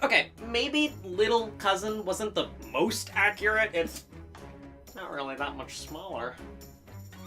Okay, maybe Little Cousin wasn't the most accurate. It's not really that much smaller.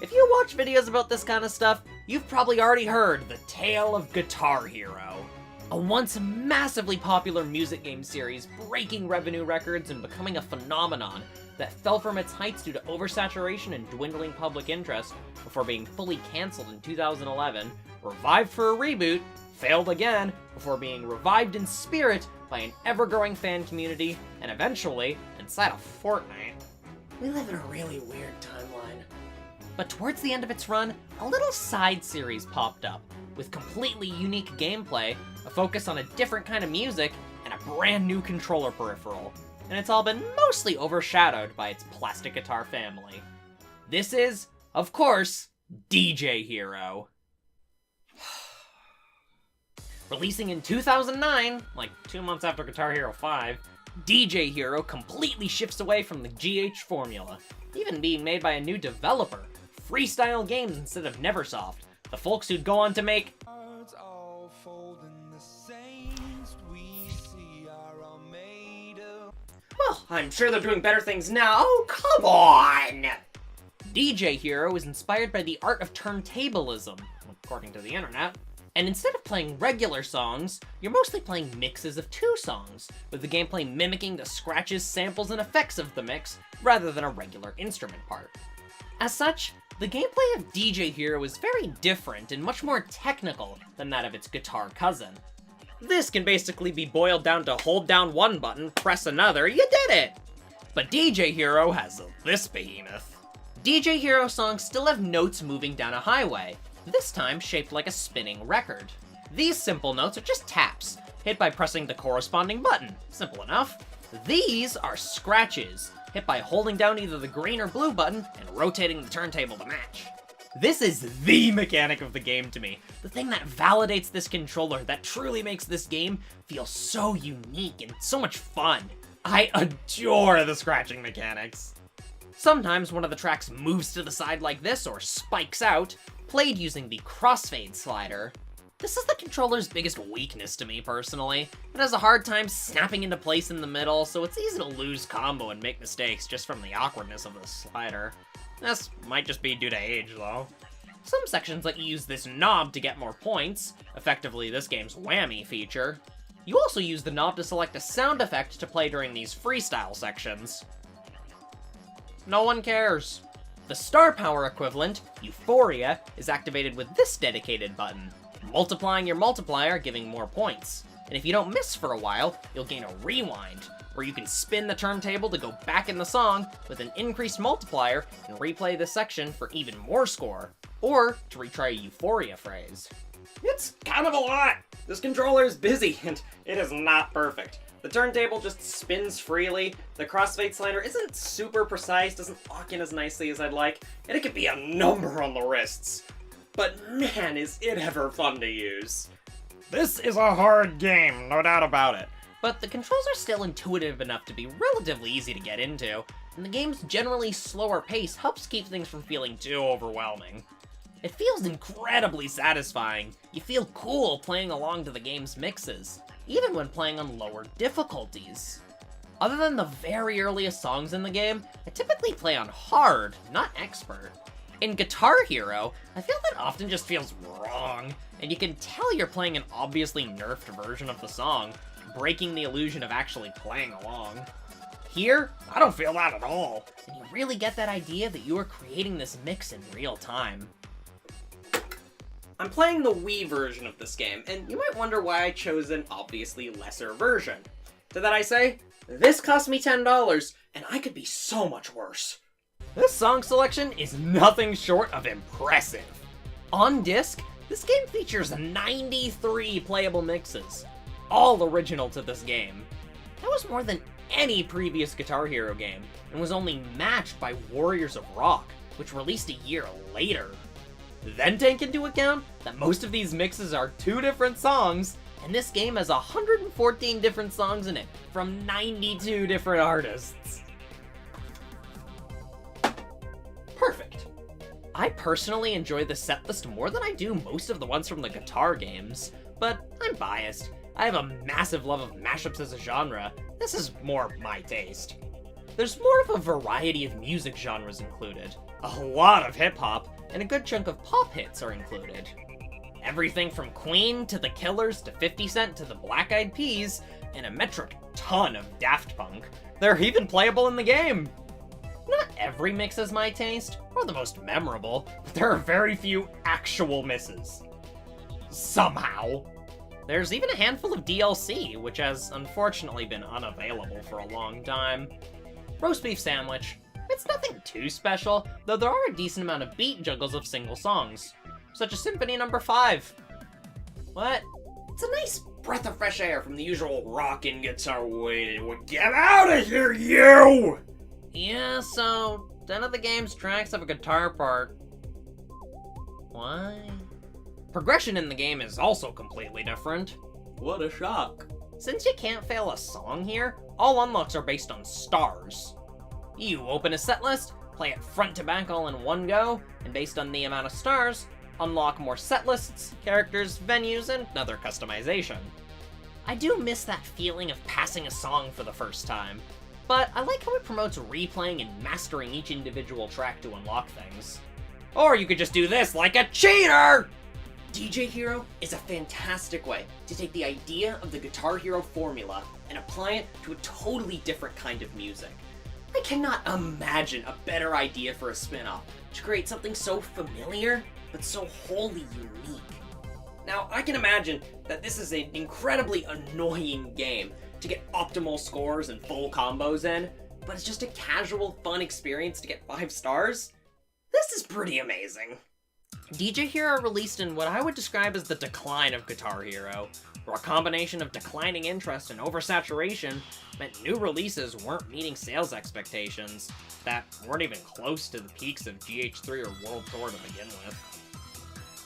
If you watch videos about this kind of stuff, you've probably already heard the tale of Guitar Hero. A once massively popular music game series breaking revenue records and becoming a phenomenon that fell from its heights due to oversaturation and dwindling public interest before being fully cancelled in 2011, revived for a reboot, failed again before being revived in spirit by an ever-growing fan community, and eventually, inside of Fortnite. We live in a really weird timeline. But towards the end of its run, a little side series popped up, with completely unique gameplay, a focus on a different kind of music, and a brand new controller peripheral. And it's all been mostly overshadowed by its plastic guitar family. This is, of course, DJ Hero. Releasing in 2009, like 2 months after Guitar Hero 5, DJ Hero completely shifts away from the GH formula, even being made by a new developer, Freestyle Games instead of Neversoft, the folks who'd go on to make well, I'm sure they're doing better things now. Oh, come on! DJ Hero is inspired by the art of turntablism, according to the internet. And instead of playing regular songs, you're mostly playing mixes of 2 songs, with the gameplay mimicking the scratches, samples, and effects of the mix, rather than a regular instrument part. As such, the gameplay of DJ Hero is very different and much more technical than that of its guitar cousin. This can basically be boiled down to hold down one button, press another, you did it! But DJ Hero has this behemoth. DJ Hero songs still have notes moving down a highway, this time shaped like a spinning record. These simple notes are just taps, hit by pressing the corresponding button. Simple enough. These are scratches, hit by holding down either the green or blue button and rotating the turntable to match. This is the mechanic of the game to me, the thing that validates this controller, that truly makes this game feel so unique and so much fun. I adore the scratching mechanics. Sometimes one of the tracks moves to the side like this or spikes out, played using the crossfade slider. This is the controller's biggest weakness to me personally. It has a hard time snapping into place in the middle, so it's easy to lose combo and make mistakes just from the awkwardness of the slider. This might just be due to age, though. Some sections let you use this knob to get more points, effectively this game's whammy feature. You also use the knob to select a sound effect to play during these freestyle sections. No one cares. The star power equivalent, Euphoria, is activated with this dedicated button, multiplying your multiplier, giving more points. And if you don't miss for a while, you'll gain a rewind, where you can spin the turntable to go back in the song with an increased multiplier and replay the section for even more score, or to retry a Euphoria phrase. It's kind of a lot! This controller is busy, and it is not perfect. The turntable just spins freely, the crossfade slider isn't super precise, doesn't lock in as nicely as I'd like, and it can be a number on the wrists. But man, is it ever fun to use. This is a hard game, no doubt about it. But the controls are still intuitive enough to be relatively easy to get into, and the game's generally slower pace helps keep things from feeling too overwhelming. It feels incredibly satisfying. You feel cool playing along to the game's mixes, even when playing on lower difficulties. Other than the very earliest songs in the game, I typically play on hard, not expert. In Guitar Hero, I feel that often just feels wrong, and you can tell you're playing an obviously nerfed version of the song, breaking the illusion of actually playing along. Here, I don't feel that at all, and you really get that idea that you are creating this mix in real time. I'm playing the Wii version of this game, and you might wonder why I chose an obviously lesser version. To that I say, this cost me $10, and I could be so much worse. This song selection is nothing short of impressive. On disc, this game features 93 playable mixes, all original to this game. That was more than any previous Guitar Hero game, and was only matched by Warriors of Rock, which released a year later. Then take into account that most of these mixes are 2 different songs, and this game has 114 different songs in it, from 92 different artists. Perfect. I personally enjoy the setlist more than I do most of the ones from the guitar games, but I'm biased. I have a massive love of mashups as a genre. This is more my taste. There's more of a variety of music genres included. A lot of hip-hop, and a good chunk of pop hits are included. Everything from Queen to The Killers to 50 Cent to the Black Eyed Peas, and a metric ton of Daft Punk. They're even playable in the game! Not every mix is my taste, or the most memorable, but there are very few actual misses. Somehow. There's even a handful of DLC, which has unfortunately been unavailable for a long time. Roast beef sandwich. It's nothing too special, though there are a decent amount of beat juggles of single songs, such as Symphony No. 5. What? It's a nice breath of fresh air from the usual rock and guitar. Wait, get out of here, you! Yeah, so none of the game's tracks have a guitar part. Why? Progression in the game is also completely different. What a shock. Since you can't fail a song here, all unlocks are based on stars. You open a set list, play it front to back all in one go, and based on the amount of stars, unlock more set lists, characters, venues, and other customization. I do miss that feeling of passing a song for the first time, but I like how it promotes replaying and mastering each individual track to unlock things. Or you could just do this like a cheater! DJ Hero is a fantastic way to take the idea of the Guitar Hero formula and apply it to a totally different kind of music. I cannot imagine a better idea for a spin-off to create something so familiar, but so wholly unique. Now, I can imagine that this is an incredibly annoying game to get optimal scores and full combos in, but it's just a casual, fun experience to get 5 stars? This is pretty amazing. DJ Hero released in what I would describe as the decline of Guitar Hero, where a combination of declining interest and oversaturation meant new releases weren't meeting sales expectations that weren't even close to the peaks of GH3 or World Tour to begin with.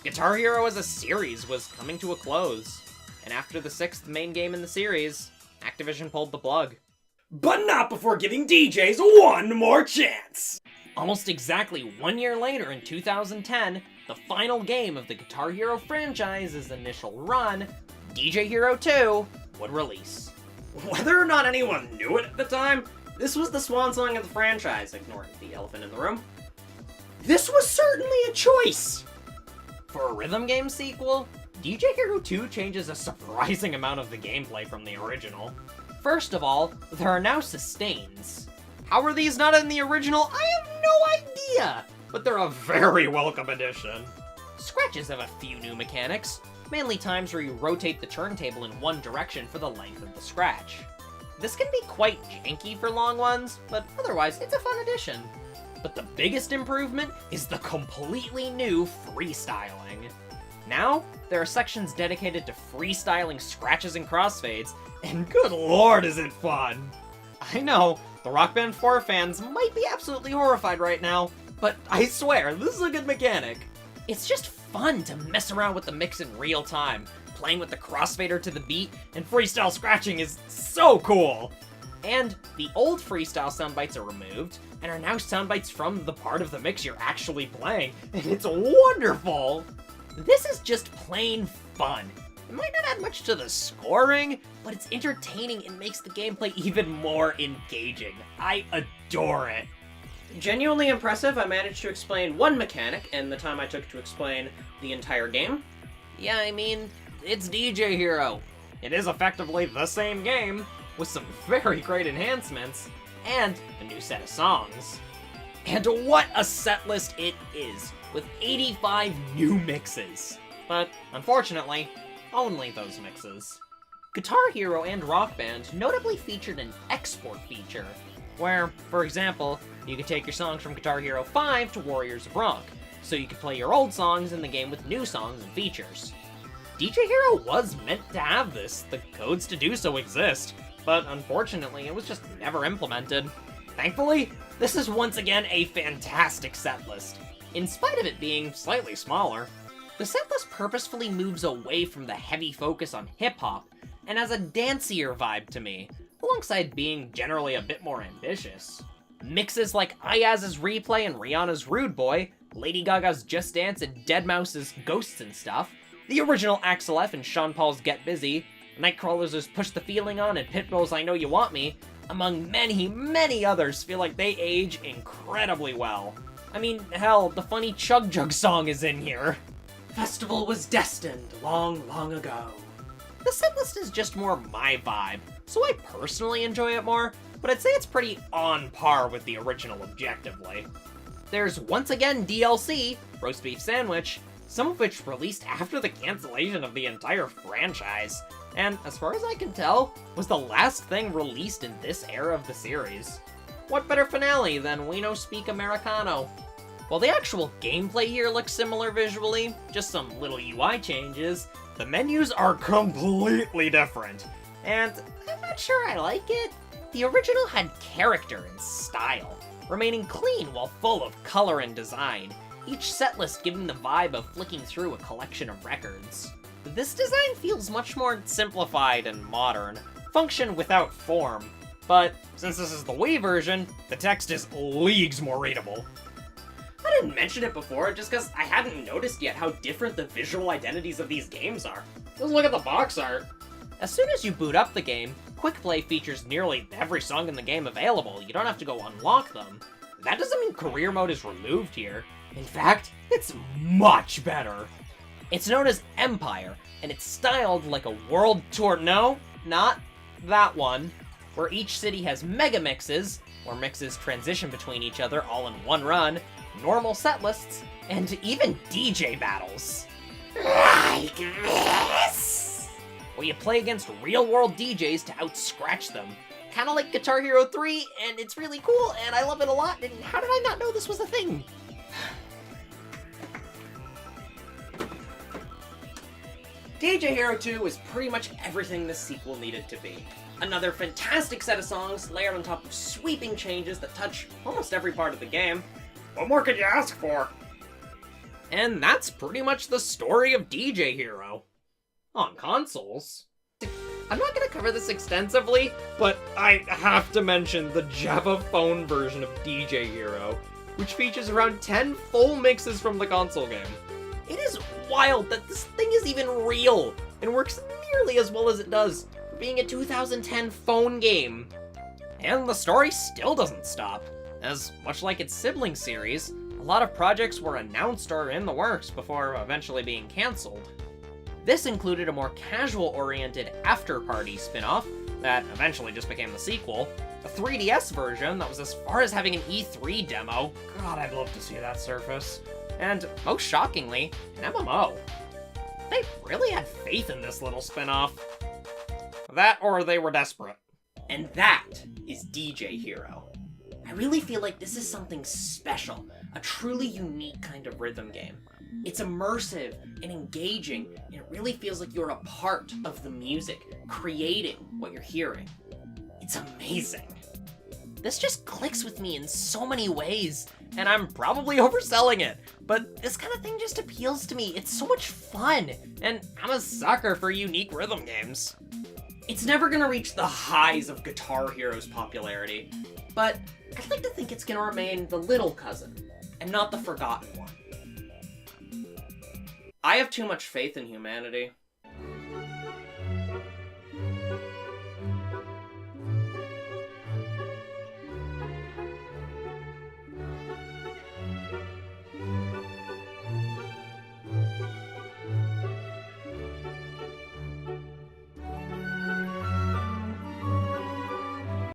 Guitar Hero as a series was coming to a close, and after the 6th main game in the series, Activision pulled the plug. But not before giving DJs one more chance! Almost exactly 1 year later in 2010, the final game of the Guitar Hero franchise's initial run, DJ Hero 2, would release. Whether or not anyone knew it at the time, this was the swan song of the franchise, ignoring the elephant in the room. This was certainly a choice! For a rhythm game sequel, DJ Hero 2 changes a surprising amount of the gameplay from the original. First of all, there are now sustains. How are these not in the original? I have no idea! But they're a very welcome addition. Scratches have a few new mechanics, mainly times where you rotate the turntable in one direction for the length of the scratch. This can be quite janky for long ones, but otherwise it's a fun addition. But the biggest improvement is the completely new freestyling. Now, there are sections dedicated to freestyling scratches and crossfades, and good lord is it fun! I know, the Rock Band 4 fans might be absolutely horrified right now, but I swear, this is a good mechanic. It's just fun to mess around with the mix in real time. Playing with the crossfader to the beat and freestyle scratching is so cool! And the old freestyle soundbites are removed, and are now soundbites from the part of the mix you're actually playing, and it's wonderful! This is just plain fun. It might not add much to the scoring, but it's entertaining and makes the gameplay even more engaging. I adore it. Genuinely impressive, I managed to explain one mechanic in the time I took to explain the entire game. Yeah, I mean, it's DJ Hero. It is effectively the same game, with some very great enhancements, and a new set of songs. And what a set list it is, with 85 new mixes. But, unfortunately, only those mixes. Guitar Hero and Rock Band notably featured an export feature, where, for example, you could take your songs from Guitar Hero 5 to Warriors of Rock, so you could play your old songs in the game with new songs and features. DJ Hero was meant to have this, the codes to do so exist, but unfortunately it was just never implemented. Thankfully, this is once again a fantastic setlist, in spite of it being slightly smaller. The setlist purposefully moves away from the heavy focus on hip-hop, and has a dancier vibe to me, alongside being generally a bit more ambitious. Mixes like Ayaz's Replay and Rihanna's Rude Boy, Lady Gaga's Just Dance and Deadmau5's Ghosts and Stuff, the original Axel F and Sean Paul's Get Busy, Nightcrawler's Push the Feeling On and Pitbull's I Know You Want Me, among many, many others, feel like they age incredibly well. I mean, hell, the funny Chug Jug song is in here. Festival was destined long, long ago. The setlist is just more my vibe, so I personally enjoy it more, but I'd say it's pretty on par with the original objectively. There's once again DLC, Roast Beef Sandwich, some of which released after the cancellation of the entire franchise, and as far as I can tell, was the last thing released in this era of the series. What better finale than We No Speak Americano? While the actual gameplay here looks similar visually, just some little UI changes, the menus are completely different, and I'm not sure I like it. The original had character and style, remaining clean while full of color and design, each setlist giving the vibe of flicking through a collection of records. This design feels much more simplified and modern, function without form, but since this is the Wii version, the text is leagues more readable. I didn't mention it before just because I hadn't noticed yet how different the visual identities of these games are. Just look at the box art. As soon as you boot up the game, Quick Play features nearly every song in the game available. You don't have to go unlock them. That doesn't mean career mode is removed here. In fact, it's much better. It's known as Empire, and it's styled like a world tour. No, not that one. Where each city has mega mixes, where mixes transition between each other all in one run, normal set lists, and even DJ battles. Like this! Where you play against real-world DJs to out-scratch them. Kinda like Guitar Hero 3, and it's really cool, and I love it a lot, and how did I not know this was a thing? DJ Hero 2 is pretty much everything this sequel needed to be. Another fantastic set of songs layered on top of sweeping changes that touch almost every part of the game. What more could you ask for? And that's pretty much the story of DJ Hero. On consoles. I'm not going to cover this extensively, but I have to mention the Java phone version of DJ Hero, which features around 10 full mixes from the console game. It is wild that this thing is even real, and works nearly as well as it does, for being a 2010 phone game. And the story still doesn't stop, as much like its sibling series, a lot of projects were announced or in the works before eventually being cancelled. This included a more casual-oriented after-party spin-off that eventually just became the sequel, a 3DS version that was as far as having an E3 demo. God, I'd love to see that surface. And, most shockingly, an MMO. They really had faith in this little spin-off. That or they were desperate. And that is DJ Hero. I really feel like this is something special, a truly unique kind of rhythm game. It's immersive and engaging, and it really feels like you're a part of the music, creating what you're hearing. It's amazing. This just clicks with me in so many ways, and I'm probably overselling it, but this kind of thing just appeals to me. It's so much fun, and I'm a sucker for unique rhythm games. It's never gonna reach the highs of Guitar Hero's popularity, but I'd like to think it's gonna remain the little cousin, and not the forgotten one. I have too much faith in humanity.